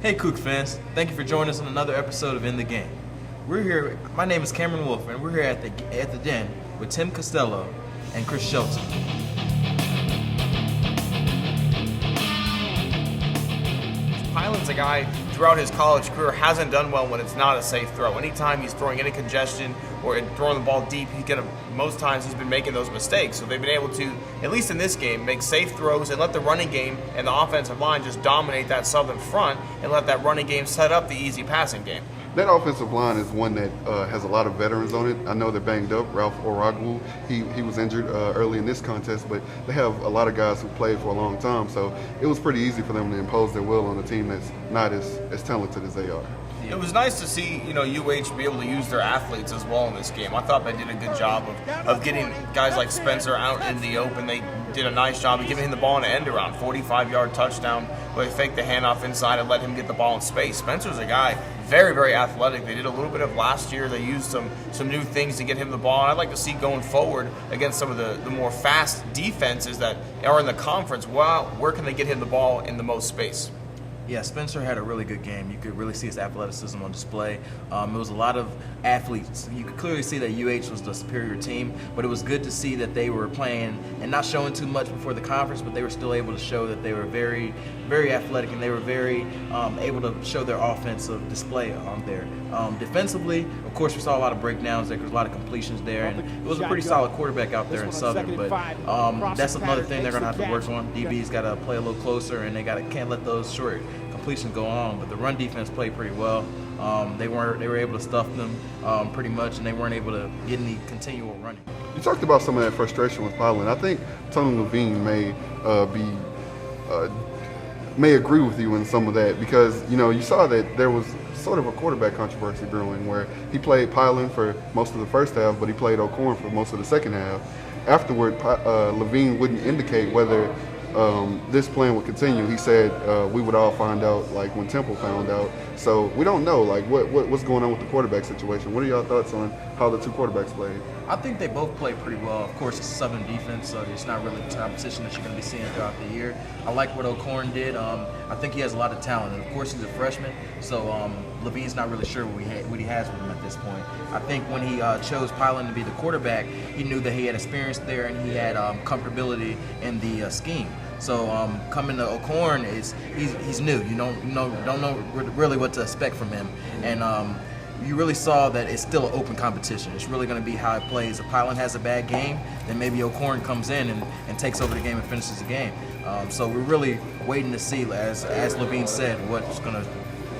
Hey Kook fans, thank you for joining us on another episode of In the Game. We're here, my name is Cameron Wolfe, and we're here at the Den with Tim Costello and Chris Shelton. Piland's a guy throughout his college career hasn't done well when it's not a safe throw. Anytime he's throwing into congestion or throwing the ball deep, most times he's been making those mistakes. So they've been able to, at least in this game, make safe throws and let the running game and the offensive line just dominate that southern front and let that running game set up the easy passing game. That offensive line is one that has a lot of veterans on it. I know they're banged up. Ralph Oragwu, he was injured early in this contest, but they have a lot of guys who played for a long time, so it was pretty easy for them to impose their will on a team that's not as talented as they are. It was nice to see, UH be able to use their athletes as well in this game. I thought they did a good job of getting guys like Spencer out in the open. They did a nice job of giving him the ball in an end around, 45-yard touchdown, where they faked the handoff inside and let him get the ball in space. Spencer's a guy very, very athletic. They did a little bit of last year. They used some new things to get him the ball. And I'd like to see going forward against some of the more fast defenses that are in the conference. Well, where can they get him the ball in the most space? Yeah, Spencer had a really good game. You could really see his athleticism on display. It was a lot of athletes. You could clearly see that UH was the superior team, but it was good to see that they were playing and not showing too much before the conference, but they were still able to show that they were very, very athletic, and they were very able to show their offensive display on there. Defensively, of course, we saw a lot of breakdowns. There was a lot of completions there, and it was a pretty solid quarterback out there in Southern, but that's another thing they're going to have to work on. DB's got to play a little closer, and they can't let those short completions go on, but the run defense played pretty well. They were able to stuff them pretty much, and they weren't able to get any continual running. You talked about some of that frustration with Piland. I think Tony Levine may agree with you in some of that, because you saw that there was sort of a quarterback controversy brewing where he played Piland for most of the first half, but he played O'Korn for most of the second half. Afterward, Levine wouldn't indicate whether this plan would continue. He said we would all find out when Temple found out. So we don't know what's going on with the quarterback situation. What are your thoughts on how the two quarterbacks played? I think they both played pretty well. Of course, it's a Southern defense, so it's not really the competition that you're going to be seeing throughout the year. I like what O'Korn did. I think he has a lot of talent, and of course he's a freshman, so Levine's not really sure what he has with him at this point. I think when he chose Piland to be the quarterback, he knew that he had experience there and he had comfortability in the scheme. So coming to O'Korn, he's new. You don't know really what to expect from him, and you really saw that it's still an open competition. It's really going to be how it plays. If Piland has a bad game, then maybe O'Korn comes in and takes over the game and finishes the game. So we're really waiting to see, as Levine said, what's going to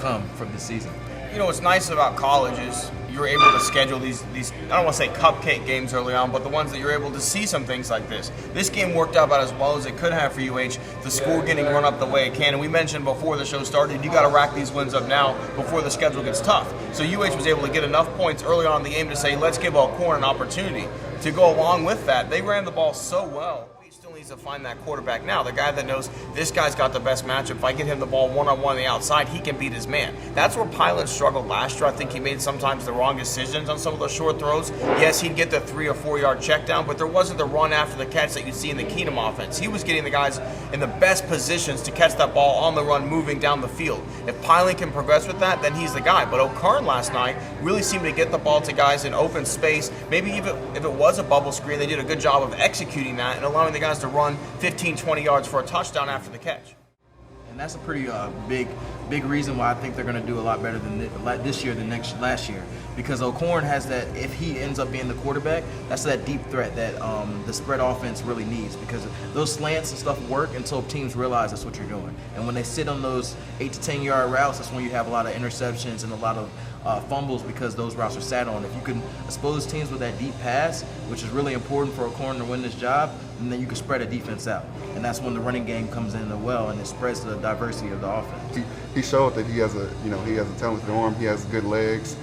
come from this season. What's nice about college is you're able to schedule these I don't want to say cupcake games early on, but the ones that you're able to see some things like this. This game worked out about as well as it could have for UH, the score getting run up the way it can. And we mentioned before the show started, you got to rack these wins up now before the schedule gets tough. So UH was able to get enough points early on in the game to say, let's give O'Korn an opportunity. To go along with that, they ran the ball so well. Still needs to find that quarterback now, the guy that knows this guy's got the best matchup. If I get him the ball one-on-one on the outside, he can beat his man. That's where Piland struggled last year. I think he made sometimes the wrong decisions on some of those short throws. Yes, he'd get the 3 or 4 yard check down, but there wasn't the run after the catch that you see in the Keenum offense. He was getting the guys in the best positions to catch that ball on the run, moving down the field. If Piland can progress with that, then he's the guy. But O'Korn last night really seemed to get the ball to guys in open space. Maybe even if it was a bubble screen, they did a good job of executing that and allowing the guys to run 15, 20 yards for a touchdown after the catch. And that's a pretty big reason why I think they're going to do a lot better than this year than last year. Because O'Korn has that, if he ends up being the quarterback, that's that deep threat that the spread offense really needs. Because those slants and stuff work until teams realize that's what you're doing. And when they sit on those 8 to 10 yard routes, that's when you have a lot of interceptions and a lot of fumbles, because those routes are sat on. If you can expose teams with that deep pass, which is really important for O'Korn to win this job, and then you can spread a defense out. And that's when the running game comes in well, and it spreads the diversity of the offense. He showed that he has a talented arm. He has good legs.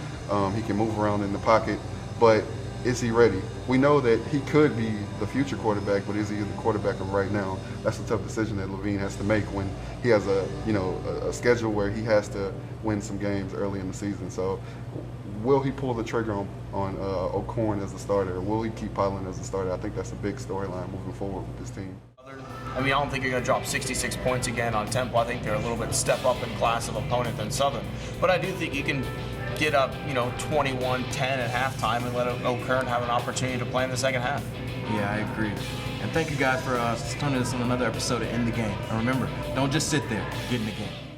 He can move around in the pocket, but is he ready? We know that he could be the future quarterback, but is he the quarterback of right now? That's a tough decision that Levine has to make when he has a schedule where he has to win some games early in the season. So will he pull the trigger on O'Korn as a starter, or will he keep Piland as a starter? I think that's a big storyline moving forward with this team. I mean, I don't think you're going to drop 66 points again on Temple. I think they're a little bit step up in class of opponent than Southern. But I do think you can get up, 21-10 at halftime and let O'Kern have an opportunity to play in the second half. Yeah, I agree. And thank you guys for tuning us on another episode of In the Game. And remember, don't just sit there, get in the game.